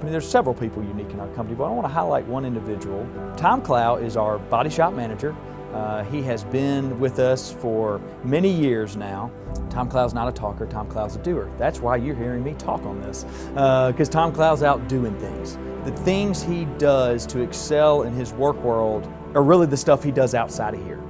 I mean, there's several people unique in our company, but I want to highlight one individual. Tom Clough is our body shop manager. He has been with us for many years now. Tom Clough's not a talker, Tom Clough's a doer. That's why you're hearing me talk on this, because Tom Clough's out doing things. The things he does to excel in his work world are really the stuff he does outside of here.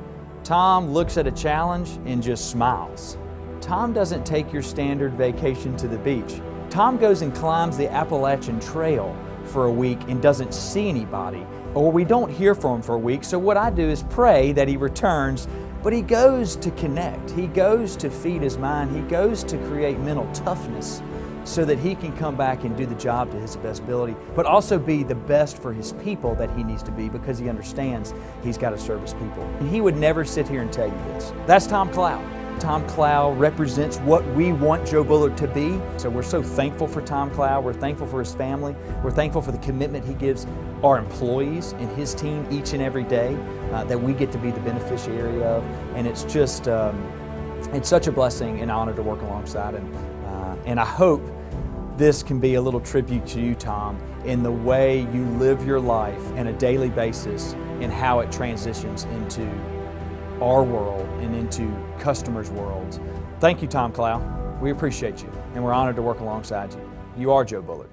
Tom looks at a challenge and just smiles. Tom doesn't take your standard vacation to the beach. Tom goes and climbs the Appalachian Trail for a week and doesn't see anybody, or we don't hear from him for a week. So what I do is pray that he returns, but he goes to connect. He goes to feed his mind. He goes to create mental toughness so that he can come back and do the job to his best ability, but also be the best for his people that he needs to be, because he understands he's got to serve his people. And he would never sit here and tell you this. That's Tom Clough. Tom Clough represents what we want Joe Bullard to be. So we're so thankful for Tom Clough. We're thankful for his family. We're thankful for the commitment he gives our employees and his team each and every day that we get to be the beneficiary of. And it's just, it's such a blessing and honor to work alongside him. And I hope this can be a little tribute to you, Tom, in the way you live your life on a daily basis and how it transitions into our world and into customers' worlds. Thank you, Tom Clough. We appreciate you, and we're honored to work alongside you. You are Joe Bullard.